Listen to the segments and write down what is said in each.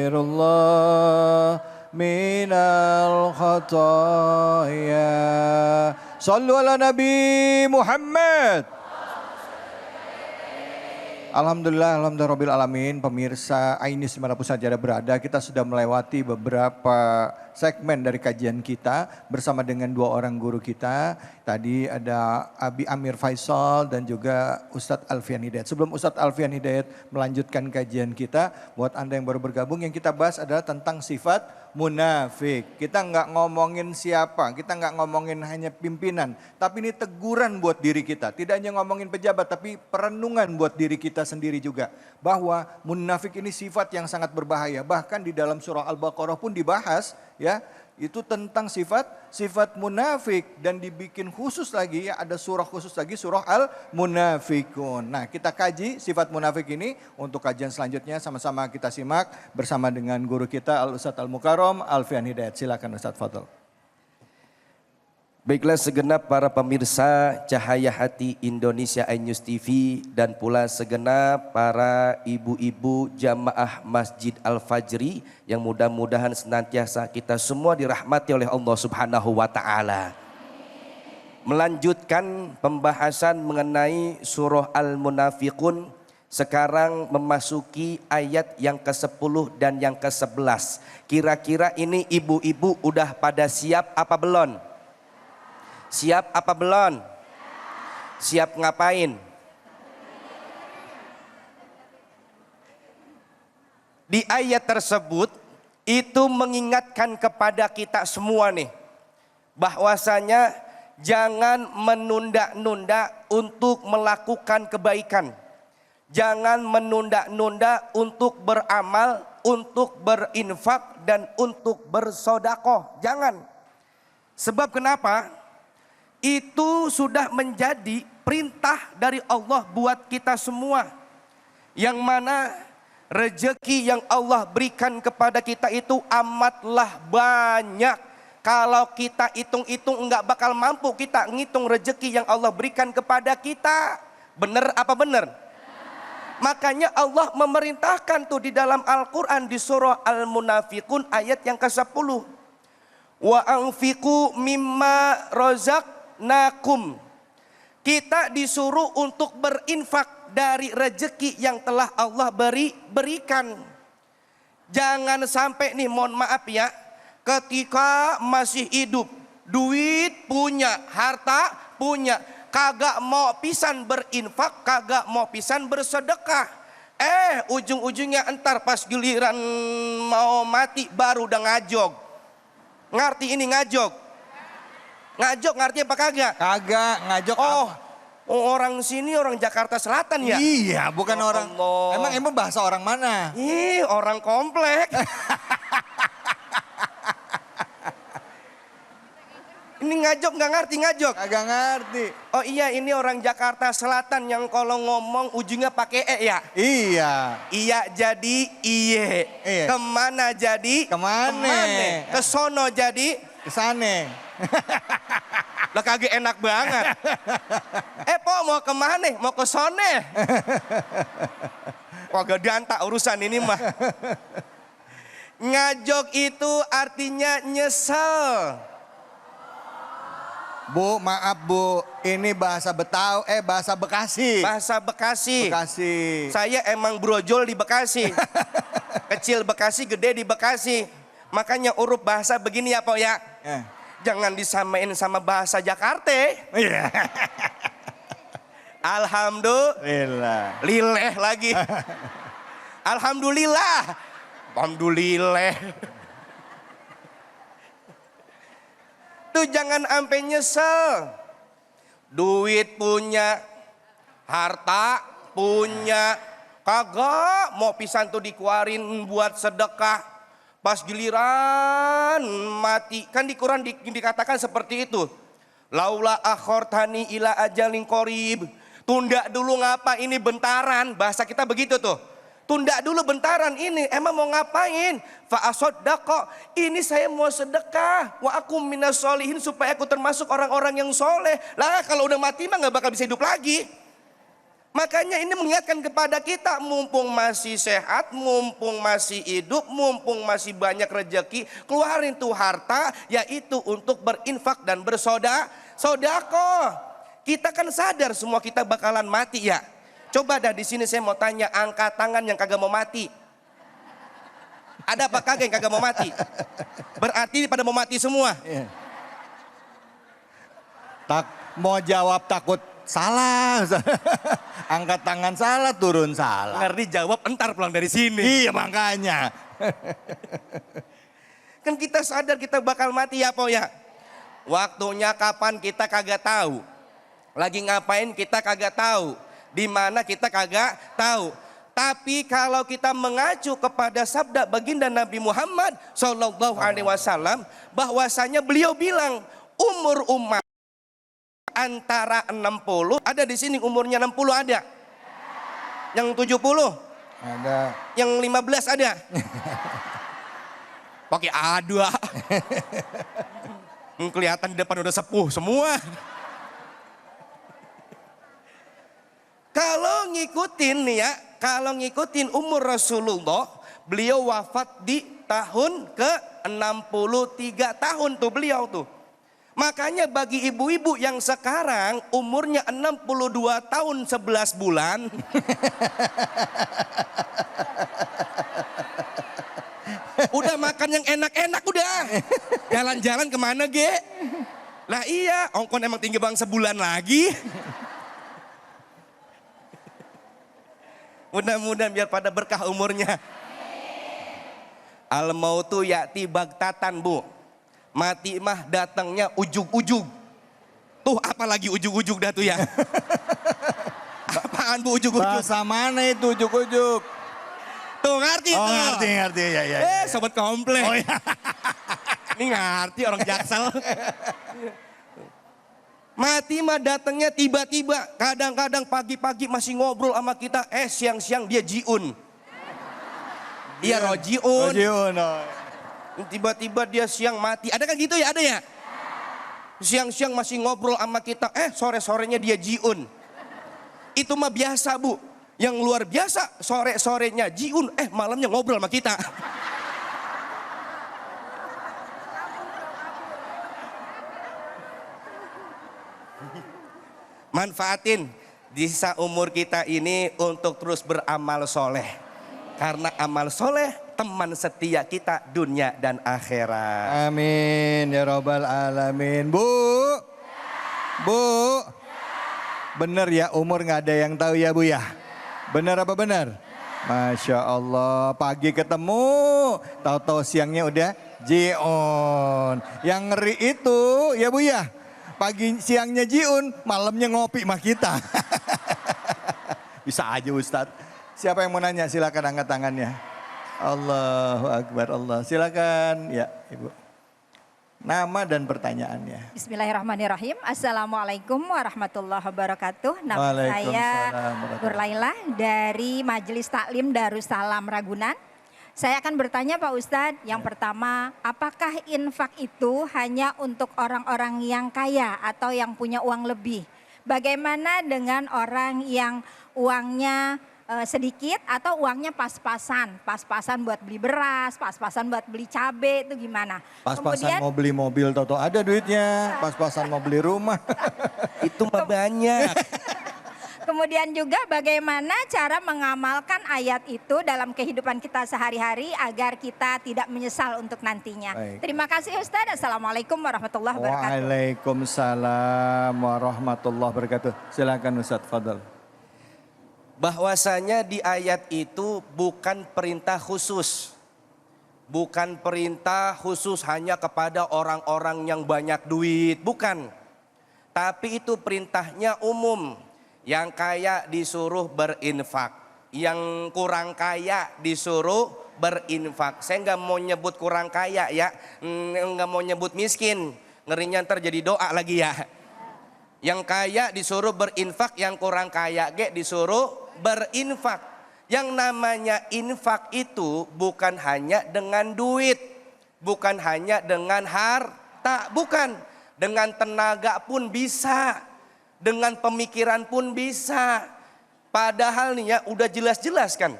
astaghfirullah minal khataya. Sallu ala Nabi Muhammad. Alhamdulillah, alhamdulillah alamin. Pemirsa Ainis dimanapun saja berada, kita sudah melewati beberapa segmen dari kajian kita bersama dengan dua orang guru kita. Tadi ada Abi Amir Faisal dan juga Ustadz Alfian Hidayat. Sebelum Ustadz Alfian Hidayat melanjutkan kajian kita, buat Anda yang baru bergabung, yang kita bahas adalah tentang sifat munafik. Kita nggak ngomongin siapa, kita nggak ngomongin hanya pimpinan, tapi ini teguran buat diri kita. Tidak hanya ngomongin pejabat, tapi perenungan buat diri kita sendiri juga. Bahwa munafik ini sifat yang sangat berbahaya. Bahkan di dalam surah Al-Baqarah pun dibahas, ya, itu tentang sifat munafik, dan dibikin khusus lagi, ya, ada surah khusus lagi, surah Al-Munafikun. Nah, kita kaji sifat munafik ini. Untuk kajian selanjutnya sama-sama kita simak bersama dengan guru kita Al-Ustadz Al-Mukarram Alfian Hidayat. Silakan Ustadz, fadhol. Baiklah segenap para pemirsa Cahaya Hati Indonesia iNews TV dan pula segenap para ibu-ibu jamaah Masjid Al-Fajri yang mudah-mudahan senantiasa kita semua dirahmati oleh Allah Subhanahu wa taala. Melanjutkan pembahasan mengenai surah Al-Munafikun, sekarang memasuki ayat yang ke-10 dan yang ke-11. Kira-kira ini ibu-ibu udah pada siap apa belum? Siap apa belum? Siap ngapain? Di ayat tersebut itu mengingatkan kepada kita semua nih, bahwasanya jangan menunda-nunda untuk melakukan kebaikan. Jangan menunda-nunda untuk beramal, untuk berinfak dan untuk bersodakoh. Jangan. Sebab kenapa? Itu sudah menjadi perintah dari Allah buat kita semua. Yang mana rezeki yang Allah berikan kepada kita itu amatlah banyak. Kalau kita hitung-hitung enggak bakal mampu kita ngitung rezeki yang Allah berikan kepada kita. Bener apa bener? Makanya Allah memerintahkan tuh di dalam Al-Quran di surah Al-Munafikun ayat yang ke-10. Wa anfiqu mimma razaqnakum. Kita disuruh untuk berinfak dari rezeki yang telah Allah berikan. Jangan sampai nih, mohon maaf ya, ketika masih hidup, duit punya, harta punya, kagak mau pisan berinfak, kagak mau pisan bersedekah. Ujung-ujungnya entar pas giliran mau mati baru udah ngajog. Ngerti ini ngajog? Ngajog ngerti apa kagak? Kagak, ngajok. Orang sini orang Jakarta Selatan ya? Iya, bukan orang. Allah. Emang bahasa orang mana? Orang komplek. Ini ngajok nggak ngerti ngajok? Kagak ngerti. Oh iya, ini orang Jakarta Selatan yang kalau ngomong ujungnya pakai ya? Iya. Iya jadi iye. Kemana jadi? Kemana? Kesono jadi? Kesane. Lah kagak enak banget. Po mau kemana? Mau ke sone? Kagak diantak urusan ini mah. Ngajok itu artinya nyesel. Bu, maaf Bu, ini bahasa bahasa Bekasi. Bahasa Bekasi. Bekasi. Saya emang brojol di Bekasi. Kecil Bekasi, gede di Bekasi. Makanya huruf bahasa begini ya Po ya. Jangan disamain sama bahasa Jakarta. Alhamdulillah. Lileh lagi. Alhamdulillah. Alhamdulillah. Tuh jangan sampai nyesel. Duit punya, harta punya, kagak mau pisan tuh dikeluarin buat sedekah. Pas giliran mati, kan di Quran dikatakan seperti itu. Laula akhortani ila ajalin qorib. Tunda dulu ngapa ini bentaran, bahasa kita begitu tuh. Tunda dulu bentaran ini, emang mau ngapain? Fa'asoddaqo, ini saya mau sedekah. Wa akum minas solihin, supaya aku termasuk orang-orang yang soleh. Lah kalau udah mati mah gak bakal bisa hidup lagi. Makanya ini mengingatkan kepada kita, mumpung masih sehat, mumpung masih hidup, mumpung masih banyak rezeki, keluarin tuh harta, yaitu untuk berinfak dan bersodako. Kita kan sadar semua kita bakalan mati ya. Coba dah di sini saya mau tanya, angkat tangan yang kagak mau mati. Ada apa kagak yang kagak mau mati? Berarti pada mau mati semua. Mau jawab takut salah. Angkat tangan salah, turun salah. Ngerti jawab entar pulang dari sini. Iya makanya. Kan kita sadar kita bakal mati ya po ya. Waktunya kapan kita kagak tahu. Lagi ngapain kita kagak tahu. Di mana kita kagak tahu. Tapi kalau kita mengacu kepada sabda baginda Nabi Muhammad Sallallahu Alaihi Wasallam, bahwasanya beliau bilang umur umat antara 60, ada di sini umurnya 60 ada. Yang 70? Ada. Yang 15 ada? Pakai A2. Kelihatan di depan udah sepuh semua. Kalau ngikutin nih ya, kalau ngikutin umur Rasulullah, beliau wafat di tahun ke-63 tahun tuh beliau tuh. Makanya bagi ibu-ibu yang sekarang umurnya 62 tahun 11 bulan. Udah makan yang enak-enak udah. Jalan-jalan kemana ge? Lah iya, ongkon emang tinggi bang sebulan lagi. Mudah-mudahan biar pada berkah umurnya. Al mautu ya'ti bagtatan bu. Mati mah datangnya ujug-ujug. Tuh apalagi ujug-ujug dah tuh ya. Apaan bu ujug-ujug? Bahasa mana itu ujug-ujug? Tuh ngerti tuh. Ngerti ya. Sobat komplek. Oh, iya. Ini ngerti orang Jaksel. Mati mah datangnya tiba-tiba. Kadang-kadang pagi-pagi masih ngobrol sama kita. Siang-siang dia jiun. Dia rojiun. Rojiun. Tiba-tiba dia siang mati. Ada kan gitu ya? Ada ya? Siang-siang masih ngobrol sama kita. Sore-sorenya dia jiun. Itu mah biasa bu. Yang luar biasa sore-sorenya jiun. Malamnya ngobrol sama kita. Manfaatin di sisa umur kita ini untuk terus beramal soleh. Karena amal soleh teman setia kita dunia dan akhirat. Amin ya robbal alamin. Bu, bener ya umur nggak ada yang tahu ya bu ya. Bener apa bener? Masya Allah, pagi ketemu, tahu-tahu siangnya udah jiun. Yang ngeri itu ya bu ya, pagi siangnya jiun, malamnya ngopi sama kita. Bisa aja Ustadz. Siapa yang mau nanya silakan angkat tangannya. Allahu Akbar Allah. Silakan ya Ibu. Nama dan pertanyaannya. Bismillahirrahmanirrahim. Assalamualaikum warahmatullahi wabarakatuh. Nama saya Nur Laila dari Majelis Taklim Darussalam Ragunan. Saya akan bertanya Pak Ustadz, yang pertama, apakah infak itu hanya untuk orang-orang yang kaya atau yang punya uang lebih? Bagaimana dengan orang yang uangnya sedikit atau uangnya pas-pasan buat beli beras, pas-pasan buat beli cabai, itu gimana? Pas-pasan mau beli mobil, toto ada duitnya, pas-pasan mau beli rumah. Itu mah banyak. Kemudian juga bagaimana cara mengamalkan ayat itu dalam kehidupan kita sehari-hari agar kita tidak menyesal untuk nantinya. Baik. Terima kasih Ustadz. Assalamualaikum warahmatullahi wabarakatuh. Waalaikumsalam warahmatullahi wabarakatuh. Silakan Ustadz, fadal. Bahwasanya di ayat itu bukan perintah khusus. Bukan perintah khusus hanya kepada orang-orang yang banyak duit, bukan. Tapi itu perintahnya umum. Yang kaya disuruh berinfak, yang kurang kaya disuruh berinfak. Saya nggak mau nyebut kurang kaya ya, nggak mau nyebut miskin, ngerinya ntar jadi doa lagi ya. Yang kaya disuruh berinfak, yang kurang kaya disuruh berinfak. Yang namanya infak itu bukan hanya dengan duit, bukan hanya dengan harta, bukan. Dengan tenaga pun bisa, dengan pemikiran pun bisa. Padahal nih ya udah jelas-jelas kan.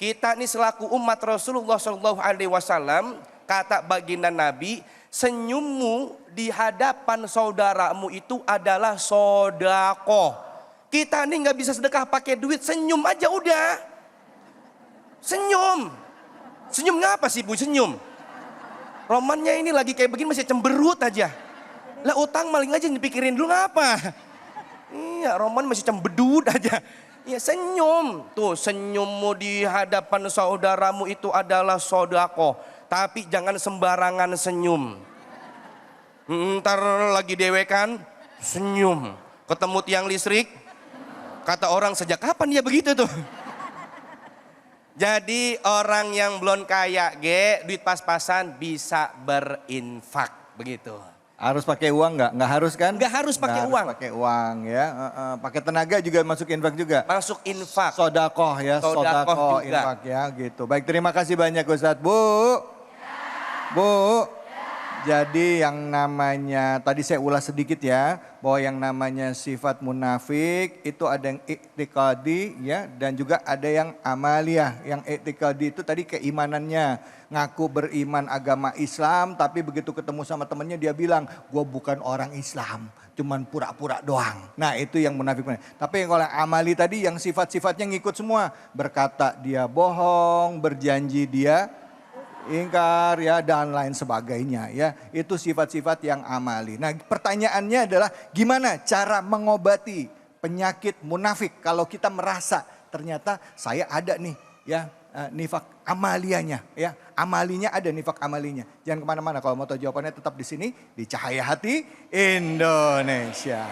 Kita nih selaku umat Rasulullah SAW, kata baginda Nabi, senyummu di hadapan saudaramu itu adalah sodakoh. Kita nih nggak bisa sedekah pakai duit, senyum aja udah. Senyum. Senyum ngapa sih Bu senyum? Romannya ini lagi kayak begini masih cemberut aja. Lah utang maling aja dipikirin dulu ngapa? Iya, Roman masih cembedut aja. Ya senyum. Tuh senyummu di hadapan saudaramu itu adalah sodako. Tapi jangan sembarangan senyum. Ntar lagi dewekan, senyum. Ketemu tiang listrik, kata orang sejak kapan dia begitu tuh. Jadi orang yang belum kaya duit pas-pasan bisa berinfak begitu. Harus pakai uang nggak? Nggak harus kan? Nggak harus pakai uang. Pakai uang ya. Pakai tenaga juga masuk infak juga. Masuk infak. Sodakoh ya, Sodakoh juga. infak ya gitu. Baik, terima kasih banyak Ustadz. Bu, Bu. Jadi yang namanya, tadi saya ulas sedikit ya, bahwa yang namanya sifat munafik itu ada yang i'tiqadi ya, dan juga ada yang amaliyah. Yang i'tiqadi itu tadi keimanannya, ngaku beriman agama Islam, tapi begitu ketemu sama temennya dia bilang, gue bukan orang Islam, cuman pura-pura doang. Nah itu yang munafik. Tapi yang kalau amali tadi yang sifat-sifatnya ngikut semua, berkata dia bohong, berjanji dia ingkar ya dan lain sebagainya ya. Itu sifat-sifat yang amali. Nah pertanyaannya adalah gimana cara mengobati penyakit munafik kalau kita merasa ternyata saya ada nih ya nifak amalianya ya. Amalinya ada, nifak amalinya. Jangan kemana-mana, kalau mau tahu jawabannya tetap di sini di Cahaya Hati Indonesia.